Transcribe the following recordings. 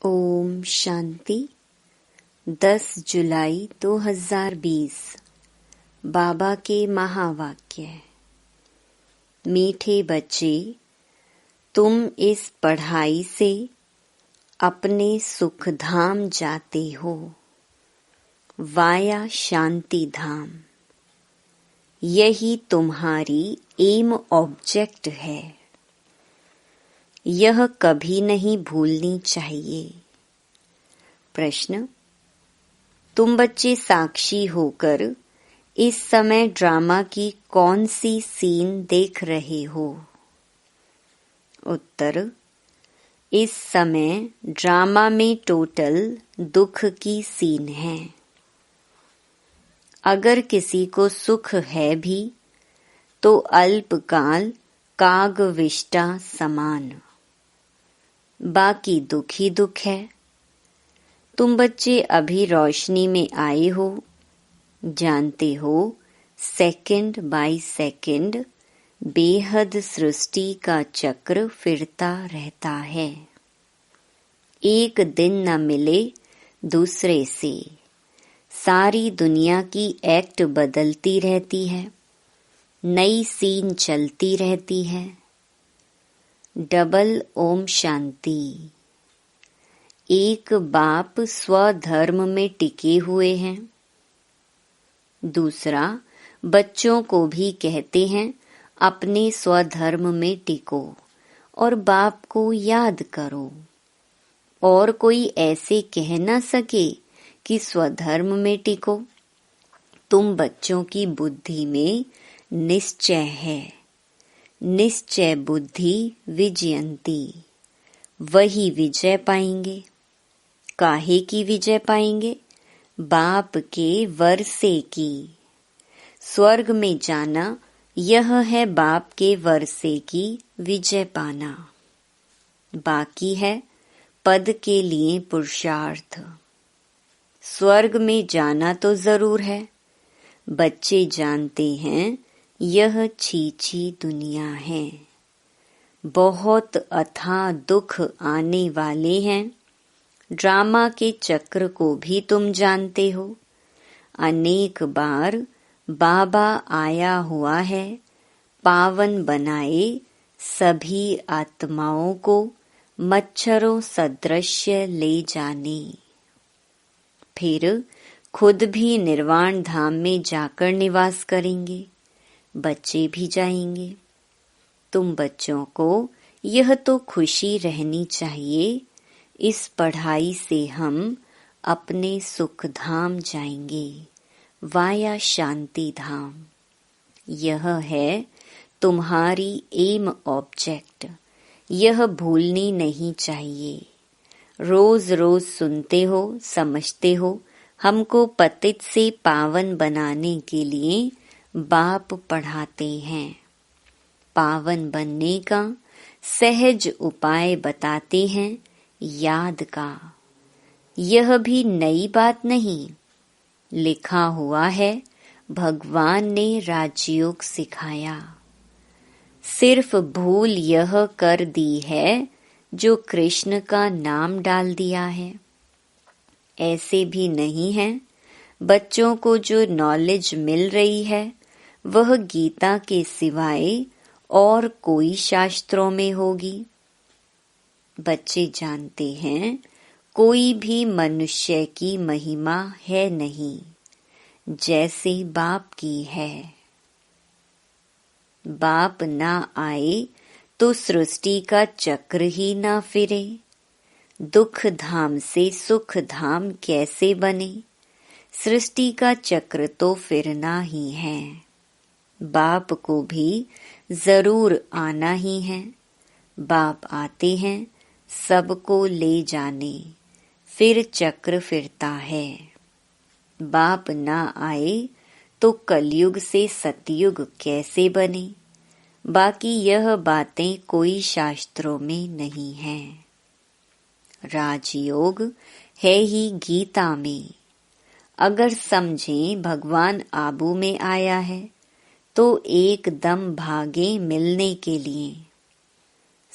ओम शांति। 10 जुलाई 2020 बाबा के महावाक्य। मीठे बच्चे, तुम इस पढ़ाई से अपने सुख धाम जाते हो, वाया शांति धाम। यही तुम्हारी एम ऑब्जेक्ट है। यह कभी नहीं भूलनी चाहिए। प्रश्न: तुम बच्चे साक्षी होकर इस समय ड्रामा की कौन सी सीन देख रहे हो? उत्तर: इस समय ड्रामा में टोटल दुख की सीन है। अगर किसी को सुख है भी तो अल्पकाल कागविष्टा समान, बाकी दुख ही दुख है। तुम बच्चे अभी रोशनी में आए हो, जानते हो सेकंड बाय सेकंड बेहद सृष्टि का चक्र फिरता रहता है। एक दिन न मिले दूसरे से सारी दुनिया की एक्ट बदलती रहती है, नई सीन चलती रहती है। डबल ओम शांति। एक बाप स्वधर्म में टिके हुए हैं, दूसरा बच्चों को भी कहते हैं अपने स्वधर्म में टिको और बाप को याद करो। और कोई ऐसे कह न सके कि स्वधर्म में टिको। तुम बच्चों की बुद्धि में निश्चय है, निश्चय बुद्धि विजयंती। वही विजय पाएंगे। काहे की विजय पाएंगे? बाप के वर्षे की। स्वर्ग में जाना यह है बाप के वर्षे की विजय पाना। बाकी है पद के लिए पुरुषार्थ। स्वर्ग में जाना तो जरूर है। बच्चे जानते हैं यह छीछी दुनिया है। बहुत अथाह दुख आने वाले हैं। ड्रामा के चक्र को भी तुम जानते हो। अनेक बार बाबा आया हुआ है पावन बनाए सभी आत्माओं को मच्छरों सदृश्य ले जाने। फिर खुद भी निर्वाण धाम में जाकर निवास करेंगे। बच्चे भी जाएंगे। तुम बच्चों को यह तो खुशी रहनी चाहिए, इस पढ़ाई से हम अपने सुख धाम जाएंगे, वाया शांति धाम। यह है तुम्हारी एम ऑब्जेक्ट। यह भूलनी नहीं चाहिए। रोज रोज सुनते हो, समझते हो, हमको पतित से पावन बनाने के लिए बाप पढ़ाते हैं। पावन बनने का सहज उपाय बताते हैं, याद का। यह भी नई बात नहीं, लिखा हुआ है। भगवान ने राजयोग सिखाया। सिर्फ भूल यह कर दी है जो कृष्ण का नाम डाल दिया है। ऐसे भी नहीं है। बच्चों को जो नॉलेज मिल रही है वह गीता के सिवाय और कोई शास्त्रों में होगी। बच्चे जानते हैं कोई भी मनुष्य की महिमा है नहीं जैसे बाप की है। बाप ना आए तो सृष्टि का चक्र ही ना फिरे। दुख धाम से सुख धाम कैसे बने? सृष्टि का चक्र तो फिरना ही है। बाप को भी जरूर आना ही है। बाप आते हैं सबको ले जाने, फिर चक्र फिरता है। बाप ना आए तो कलयुग से सतयुग कैसे बने? बाकी यह बातें कोई शास्त्रों में नहीं है। राजयोग है ही गीता में। अगर समझें भगवान आबू में आया है तो एकदम भागे मिलने के लिए।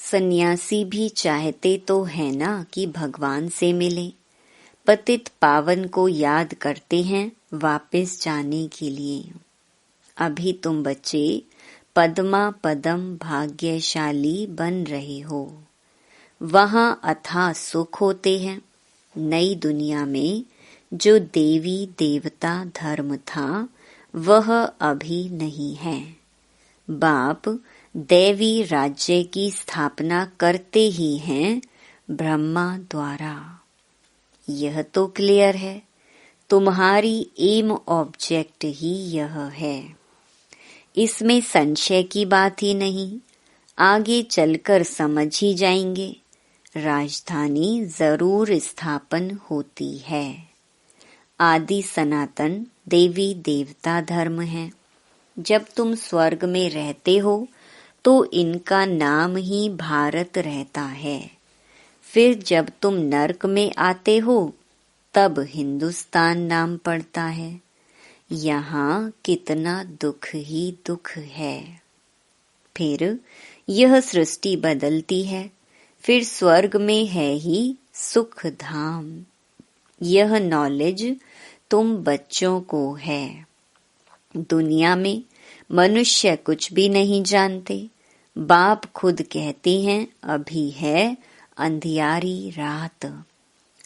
सन्यासी भी चाहते तो है ना कि भगवान से मिले, पतित पावन को याद करते हैं वापस जाने के लिए। अभी तुम बच्चे पद्मा पदम भाग्यशाली बन रहे हो, वहां अथाह सुख होते हैं। नई दुनिया में जो देवी देवता धर्म था वह अभी नहीं है। बाप दैवी राज्य की स्थापना करते ही हैं ब्रह्मा द्वारा। यह तो क्लियर है, तुम्हारी एम ऑब्जेक्ट ही यह है, इसमें संशय की बात ही नहीं। आगे चलकर समझ ही जाएंगे, राजधानी जरूर स्थापन होती है। आदि सनातन देवी देवता धर्म है। जब तुम स्वर्ग में रहते हो तो इनका नाम ही भारत रहता है। फिर जब तुम नरक में आते हो तब हिंदुस्तान नाम पड़ता है। यहाँ कितना दुख ही दुख है। फिर यह सृष्टि बदलती है, फिर स्वर्ग में है ही सुख धाम। यह नॉलेज तुम बच्चों को है। दुनिया में मनुष्य कुछ भी नहीं जानते। बाप खुद कहते हैं अभी है अंधियारी रात।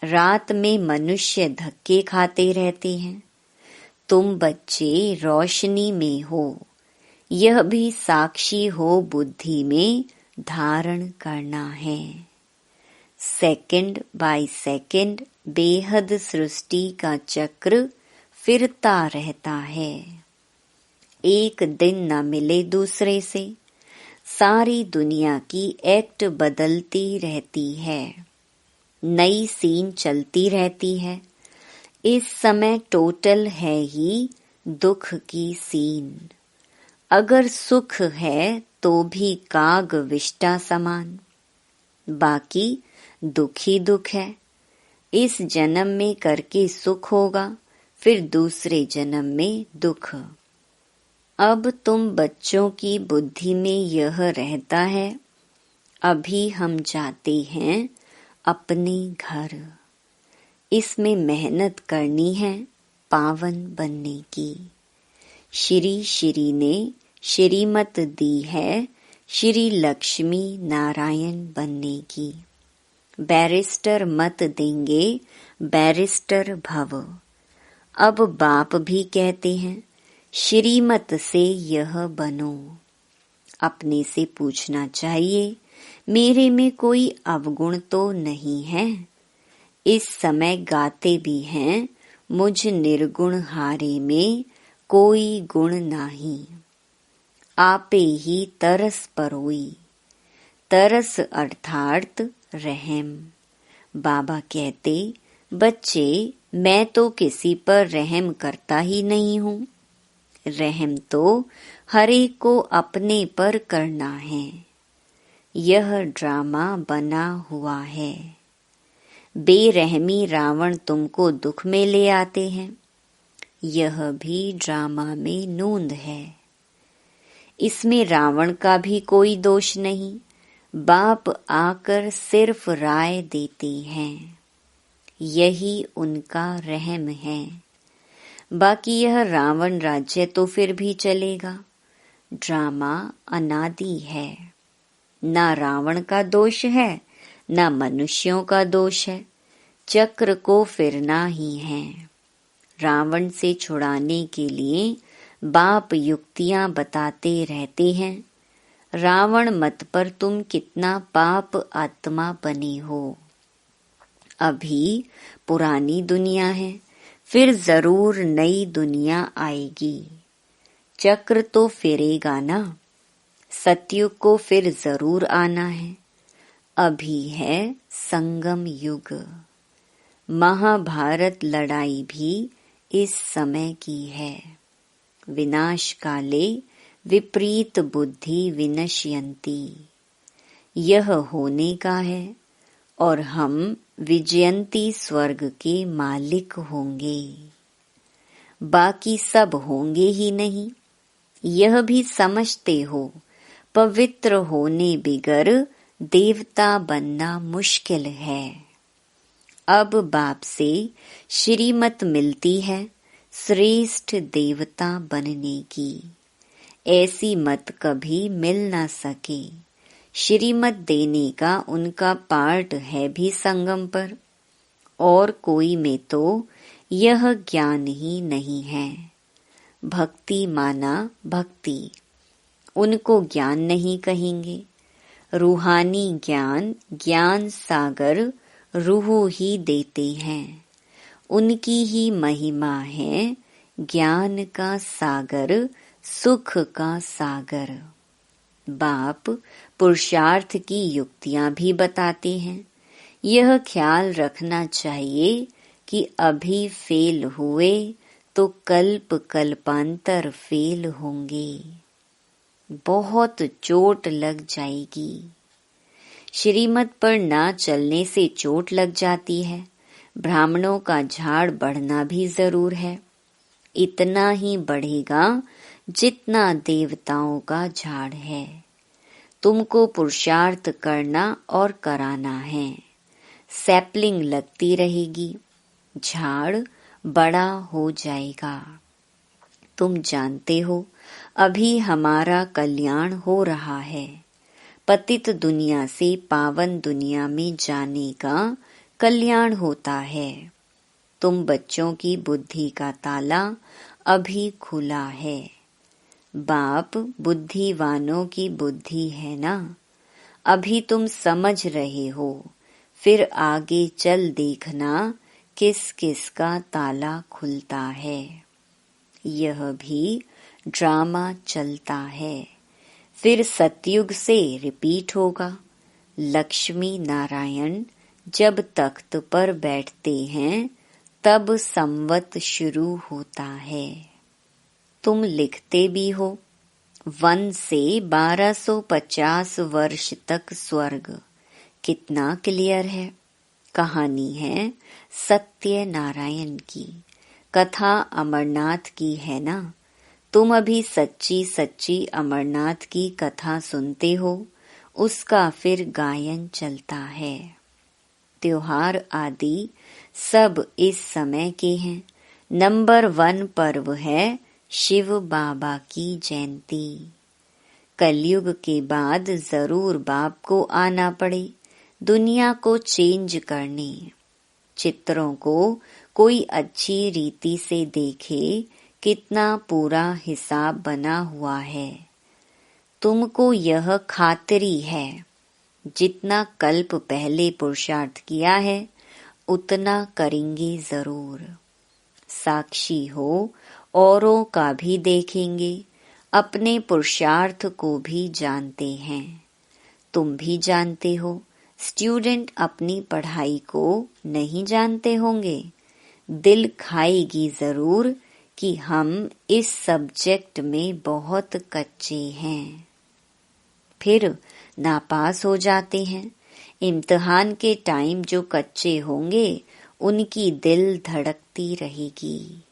रात में मनुष्य धक्के खाते रहते हैं। तुम बच्चे रोशनी में हो, यह भी साक्षी हो बुद्धि में धारण करना है। सेकंड बाय सेकंड बेहद सृष्टि का चक्र फिरता रहता है। एक दिन न मिले दूसरे से, सारी दुनिया की एक्ट बदलती रहती है, नई सीन चलती रहती है। इस समय टोटल है ही दुख की सीन। अगर सुख है तो भी काग विष्टा समान, बाकी दुख ही दुख है। इस जन्म में करके सुख होगा, फिर दूसरे जन्म में दुख। अब तुम बच्चों की बुद्धि में यह रहता है, अभी हम जाते हैं अपने घर। इसमें मेहनत करनी है पावन बनने की। श्री श्री ने श्रीमत दी है श्री लक्ष्मी नारायण बनने की। बैरिस्टर मत देंगे, बैरिस्टर भव। अब बाप भी कहते हैं श्रीमत से यह बनो। अपने से पूछना चाहिए, मेरे में कोई अवगुण तो नहीं है। इस समय गाते भी हैं मुझ निर्गुण हारे में कोई गुण नाही। आपे ही तरस परोई। तरस अर्थात रहम। बाबा कहते बच्चे मैं तो किसी पर रहम करता ही नहीं हूँ। रहम तो हर एक को अपने पर करना है। यह ड्रामा बना हुआ है। बेरहमी रावण तुमको दुख में ले आते हैं, यह भी ड्रामा में नूंद है। इसमें रावण का भी कोई दोष नहीं। बाप आकर सिर्फ राय देते हैं, यही उनका रहम है। बाकी यह रावण राज्य तो फिर भी चलेगा। ड्रामा अनादि है। ना रावण का दोष है, ना मनुष्यों का दोष है। चक्र को फिरना ही है। रावण से छुड़ाने के लिए बाप युक्तियां बताते रहते हैं। रावण मत पर तुम कितना पाप आत्मा बने हो। अभी पुरानी दुनिया है, फिर जरूर नई दुनिया आएगी। चक्र तो फिरेगा ना। सतयुग को फिर जरूर आना है। अभी है संगम युग। महाभारत लड़ाई भी इस समय की है। विनाश काले विपरीत बुद्धि विनश्यन्ति। यह होने का है और हम विजयंती स्वर्ग के मालिक होंगे। बाकी सब होंगे ही नहीं, यह भी समझते हो। पवित्र होने बिगर देवता बनना मुश्किल है। अब बाप से श्रीमत मिलती है श्रेष्ठ देवता बनने की। ऐसी मत कभी मिल ना सके। श्रीमत देने का उनका पार्ट है भी संगम पर, और कोई में तो यह ज्ञान ही नहीं है। भक्ति माना भक्ति, उनको ज्ञान नहीं कहेंगे। रूहानी ज्ञान ज्ञान सागर रूह ही देते हैं। उनकी ही महिमा है ज्ञान का सागर, सुख का सागर। बाप पुरुषार्थ की युक्तियां भी बताते हैं। यह ख्याल रखना चाहिए कि अभी फेल हुए तो कल्प कल्पांतर फेल होंगे। बहुत चोट लग जाएगी। श्रीमत पर ना चलने से चोट लग जाती है। ब्राह्मणों का झाड़ बढ़ना भी जरूर है। इतना ही बढ़ेगा जितना देवताओं का झाड़ है। तुमको पुरुषार्थ करना और कराना है। सैपलिंग लगती रहेगी, झाड़ बड़ा हो जाएगा। तुम जानते हो अभी हमारा कल्याण हो रहा है। पतित दुनिया से पावन दुनिया में जाने का कल्याण होता है। तुम बच्चों की बुद्धि का ताला अभी खुला है। बाप बुद्धिवानों की बुद्धि है ना। अभी तुम समझ रहे हो, फिर आगे चल देखना किस किस का ताला खुलता है। यह भी ड्रामा चलता है। फिर सतयुग से रिपीट होगा। लक्ष्मी नारायण जब तख्त पर बैठते हैं तब संवत शुरू होता है। तुम लिखते भी हो 1 से 1250 वर्ष तक स्वर्ग। कितना क्लियर है। कहानी है सत्य नारायण की, कथा अमरनाथ की है ना। तुम अभी सच्ची सच्ची अमरनाथ की कथा सुनते हो, उसका फिर गायन चलता है। त्योहार आदि सब इस समय के हैं। नंबर 1 पर्व है शिव बाबा की जयंती। कलयुग के बाद जरूर बाप को आना पड़े दुनिया को चेंज करने। चित्रों को कोई अच्छी रीति से देखे, कितना पूरा हिसाब बना हुआ है। तुमको यह खातिरी है, जितना कल्प पहले पुरुषार्थ किया है उतना करेंगे जरूर। साक्षी हो, औरों का भी देखेंगे, अपने पुरुषार्थ को भी जानते हैं। तुम भी जानते हो, स्टूडेंट अपनी पढ़ाई को नहीं जानते होंगे। दिल खाएगी जरूर कि हम इस सब्जेक्ट में बहुत कच्चे हैं। फिर नापास हो जाते हैं। इम्तिहान के टाइम जो कच्चे होंगे उनकी दिल धड़कती रहेगी।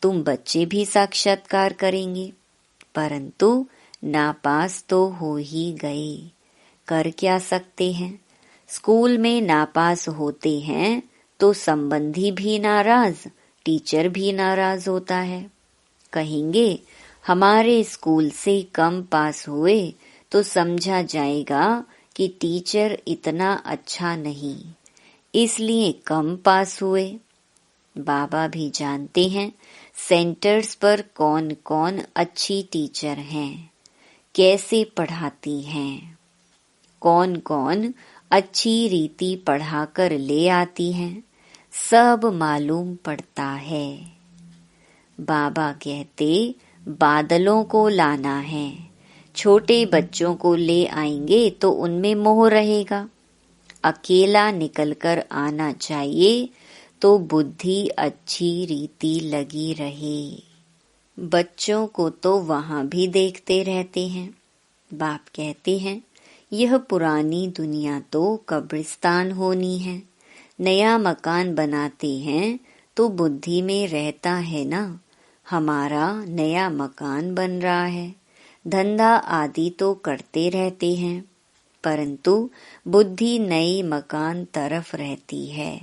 तुम बच्चे भी साक्षात्कार करेंगे, परंतु नापास तो हो ही गए। कर क्या सकते हैं। स्कूल में नापास होते हैं तो संबंधी भी नाराज, टीचर भी नाराज होता है। कहेंगे हमारे स्कूल से कम पास हुए तो समझा जाएगा कि टीचर इतना अच्छा नहीं, इसलिए कम पास हुए। बाबा भी जानते हैं सेंटर्स पर कौन कौन अच्छी टीचर हैं, कैसे पढ़ाती हैं, कौन कौन अच्छी रीति पढ़ाकर ले आती हैं, सब मालूम पड़ता है। बाबा कहते बादलों को लाना है। छोटे बच्चों को ले आएंगे तो उनमें मोह रहेगा। अकेला निकलकर आना चाहिए तो बुद्धि अच्छी रीति लगी रहे। बच्चों को तो वहां भी देखते रहते हैं। बाप कहते हैं यह पुरानी दुनिया तो कब्रिस्तान होनी है। नया मकान बनाते हैं तो बुद्धि में रहता है ना, हमारा नया मकान बन रहा है। धंधा आदि तो करते रहते हैं। परंतु बुद्धि नए मकान तरफ रहती है।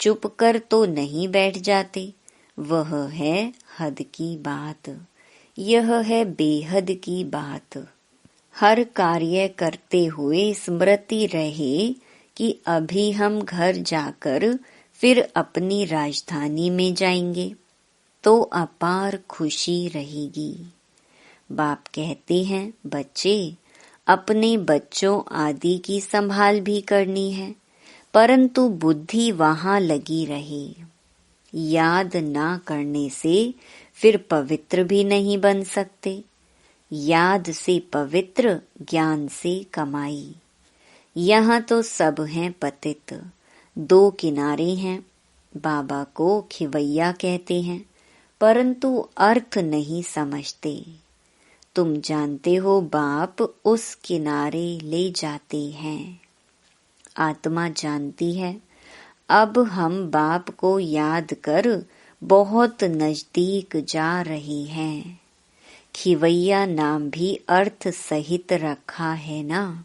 चुप कर तो नहीं बैठ जाते। वह है हद की बात, यह है बेहद की बात। हर कार्य करते हुए स्मृति रहे कि अभी हम घर जाकर फिर अपनी राजधानी में जाएंगे, तो अपार खुशी रहेगी। बाप कहते हैं, बच्चे, अपने बच्चों आदि की संभाल भी करनी है, परंतु बुद्धि वहां लगी रहे। याद ना करने से फिर पवित्र भी नहीं बन सकते। याद से पवित्र, ज्ञान से कमाई। यहाँ तो सब हैं पतित, दो किनारे हैं। बाबा को खिवैया कहते हैं, परंतु अर्थ नहीं समझते। तुम जानते हो बाप उस किनारे ले जाते हैं। आत्मा जानती है, अब हम बाप को याद कर बहुत नजदीक जा रहे हैं। खिवैया नाम भी अर्थ सहित रखा है ना।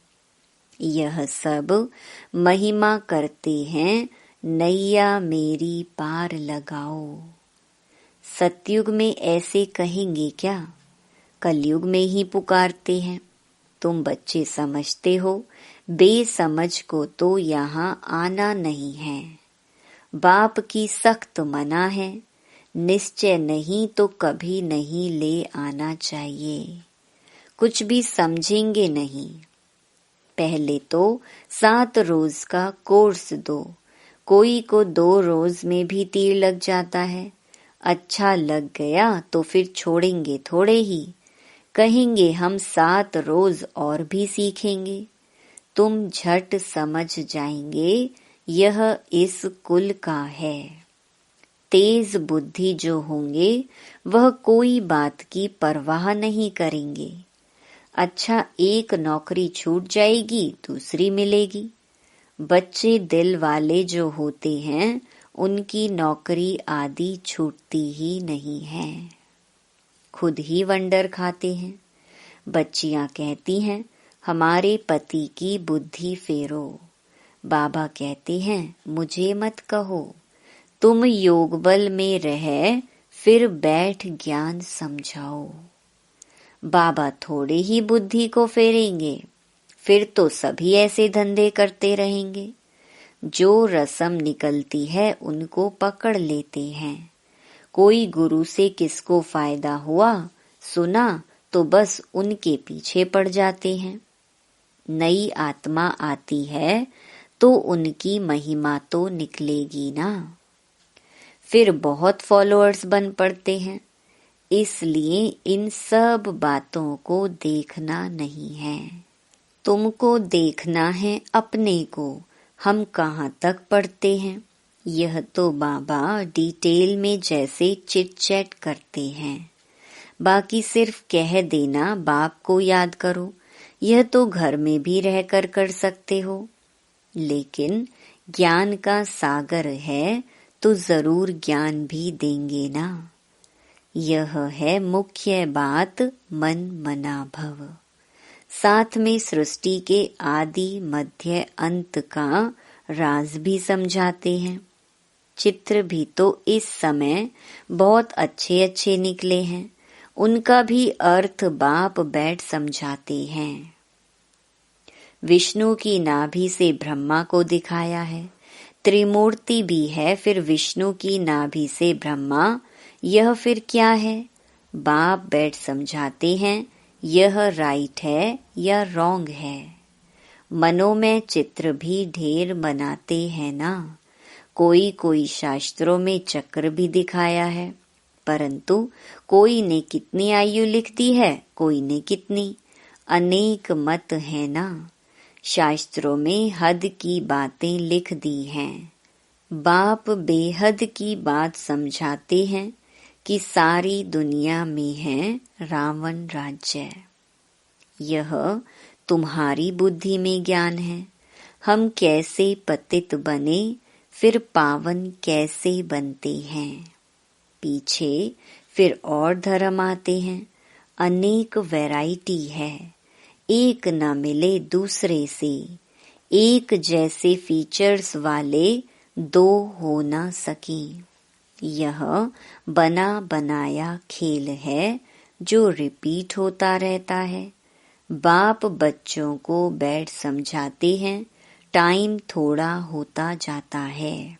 यह सब महिमा करते हैं, नैया मेरी पार लगाओ। सतयुग में ऐसे कहेंगे क्या? कलयुग में ही पुकारते हैं। तुम बच्चे समझते हो, बेसमझ को तो यहाँ आना नहीं है। बाप की सख्त मना है, निश्चय नहीं तो कभी नहीं ले आना चाहिए। कुछ भी समझेंगे नहीं। पहले तो 7 रोज का कोर्स दो। कोई को 2 रोज में भी तीर लग जाता है। अच्छा लग गया तो फिर छोड़ेंगे थोड़े ही। कहेंगे हम 7 रोज और भी सीखेंगे। तुम झट समझ जाएंगे, यह इस कुल का है। तेज बुद्धि जो होंगे वह कोई बात की परवाह नहीं करेंगे। अच्छा, एक नौकरी छूट जाएगी, दूसरी मिलेगी। बच्चे दिल वाले जो होते हैं, उनकी नौकरी आदि छूटती ही नहीं है। खुद ही वंडर खाते हैं। बच्चियां कहती हैं, हमारे पति की बुद्धि फेरो। बाबा कहते हैं, मुझे मत कहो, तुम योग बल में रह फिर बैठ ज्ञान समझाओ। बाबा थोड़े ही बुद्धि को फेरेंगे, फिर तो सभी ऐसे धंधे करते रहेंगे। जो रस्म निकलती है उनको पकड़ लेते हैं। कोई गुरु से किसको फायदा हुआ सुना तो बस उनके पीछे पड़ जाते हैं। नई आत्मा आती है तो उनकी महिमा तो निकलेगी ना। फिर बहुत फॉलोअर्स बन पड़ते हैं। इसलिए इन सब बातों को देखना नहीं है। तुमको देखना है अपने को, हम कहाँ तक पढ़ते हैं। यह तो बाबा डिटेल में जैसे चिट चैट करते हैं। बाकी सिर्फ कह देना बाप को याद करो, यह तो घर में भी रहकर कर सकते हो। लेकिन ज्ञान का सागर है तो जरूर ज्ञान भी देंगे ना। यह है मुख्य बात, मन मना भव। साथ में सृष्टि के आदि मध्य अंत का राज भी समझाते हैं। चित्र भी तो इस समय बहुत अच्छे अच्छे निकले हैं, उनका भी अर्थ बाप बैठ समझाते हैं। विष्णु की नाभि से ब्रह्मा को दिखाया है। त्रिमूर्ति भी है, फिर विष्णु की नाभि से ब्रह्मा, यह फिर क्या है? बाप बैठ समझाते हैं, यह राइट है या रॉन्ग है। मनों में चित्र भी ढेर बनाते हैं ना। कोई कोई शास्त्रों में चक्र भी दिखाया है, परंतु कोई ने कितनी आयु लिख दी है, कोई ने कितनी। अनेक मत है ना। शास्त्रों में हद की बातें लिख दी हैं। बाप बेहद की बात समझाते हैं कि सारी दुनिया में है रावण राज्य। यह तुम्हारी बुद्धि में ज्ञान है। हम कैसे पतित बने, फिर पावन कैसे बनते हैं। पीछे फिर और धर्म आते हैं। अनेक वैरायटी है। एक न मिले दूसरे से, एक जैसे फीचर्स वाले दो हो न सके। यह बना बनाया खेल है जो रिपीट होता रहता है। बाप बच्चों को बैठ समझाते हैं, टाइम थोड़ा होता जाता है।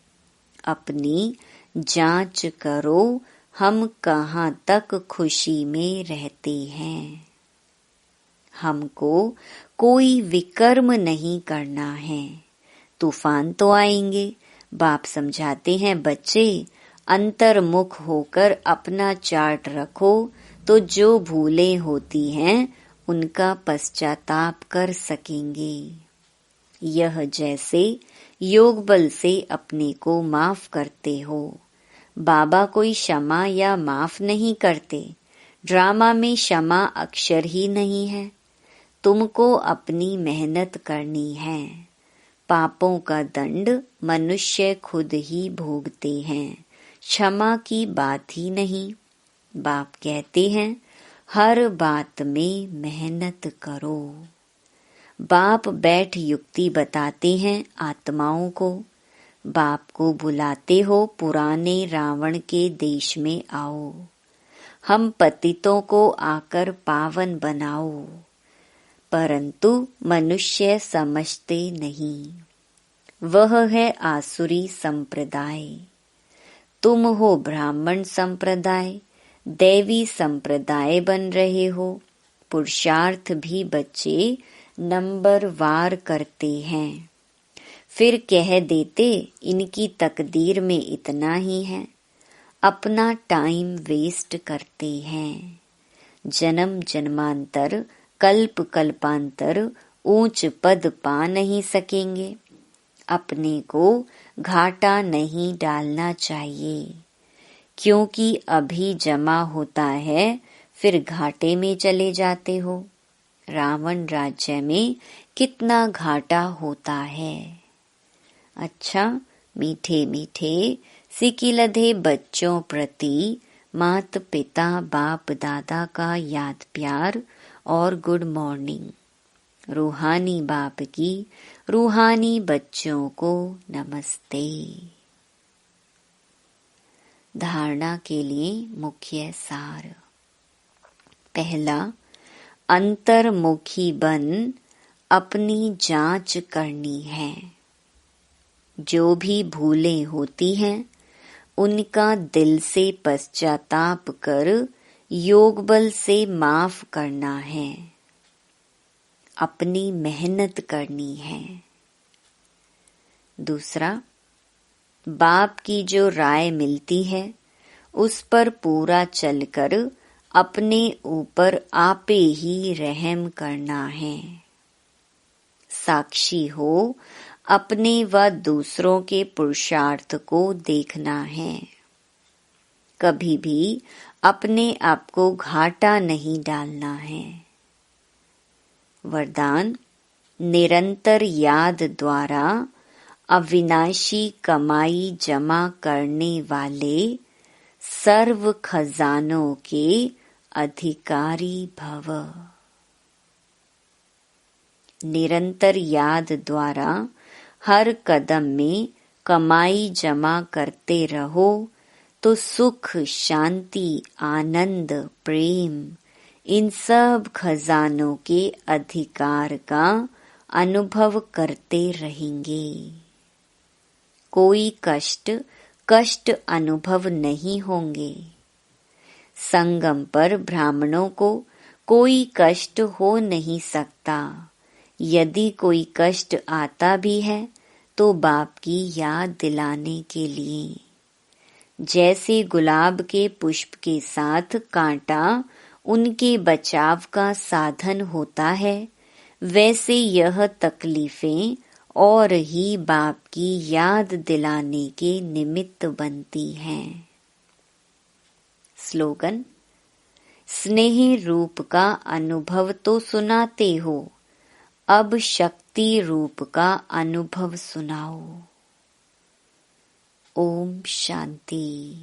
अपनी जांच करो, हम कहाँ तक खुशी में रहते हैं। हमको कोई विकर्म नहीं करना है। तूफान तो आएंगे। बाप समझाते हैं, बच्चे अंतर्मुख होकर अपना चार्ट रखो, तो जो भूलें होती हैं उनका पश्चाताप कर सकेंगे। यह जैसे योग बल से अपने को माफ करते हो। बाबा कोई क्षमा या माफ नहीं करते। ड्रामा में क्षमा अक्षर ही नहीं है। तुमको अपनी मेहनत करनी है। पापों का दंड मनुष्य खुद ही भोगते हैं, क्षमा की बात ही नहीं। बाप कहते हैं, हर बात में मेहनत करो। बाप बैठ युक्ति बताते हैं आत्माओं को। बाप को बुलाते हो, पुराने रावण के देश में आओ। हम पतितों को आकर पावन बनाओ। परंतु मनुष्य समझते नहीं। वह है आसुरी संप्रदाय। तुम हो ब्राह्मण संप्रदाय, दैवी संप्रदाय बन रहे हो। पुरुषार्थ भी बच्चे नंबर वार करते हैं। फिर कह देते इनकी तकदीर में इतना ही है। अपना टाइम वेस्ट करते हैं। जन्म जन्मांतर कल्प कल्पांतर ऊंच पद पा नहीं सकेंगे। अपने को घाटा नहीं डालना चाहिए, क्योंकि अभी जमा होता है फिर घाटे में चले जाते हो। रावण राज्य में कितना घाटा होता है। अच्छा, मीठे मीठे सिकिलधे बच्चों प्रति मात पिता बाप दादा का याद प्यार और गुड मॉर्निंग। रूहानी बाप की रूहानी बच्चों को नमस्ते। धारणा के लिए मुख्य सार। पहला, अंतर्मुखी बन अपनी जांच करनी है। जो भी भूलें होती हैं उनका दिल से पश्चाताप कर योग बल से माफ करना है। अपनी मेहनत करनी है। दूसरा, बाप की जो राय मिलती है उस पर पूरा चलकर अपने ऊपर आपे ही रहम करना है। साक्षी हो अपने व दूसरों के पुरुषार्थ को देखना है। कभी भी अपने आप को घाटा नहीं डालना है। वरदान, निरंतर याद द्वारा अविनाशी कमाई जमा करने वाले सर्व खजानों के अधिकारी भव। निरंतर याद द्वारा हर कदम में कमाई जमा करते रहो तो सुख, शांति, आनंद, प्रेम, इन सब खजानों के अधिकार का अनुभव करते रहेंगे। कोई कष्ट अनुभव नहीं होंगे। संगम पर ब्राह्मणों को कोई कष्ट हो नहीं सकता। यदि कोई कष्ट आता भी है तो बाप की याद दिलाने के लिए। जैसे गुलाब के पुष्प के साथ कांटा उनके बचाव का साधन होता है, वैसे यह तकलीफें और ही बाप की याद दिलाने के निमित्त बनती हैं। स्लोगन, स्नेह रूप का अनुभव तो सुनाते हो, अब शक्ति रूप का अनुभव सुनाओ। ओम शांति।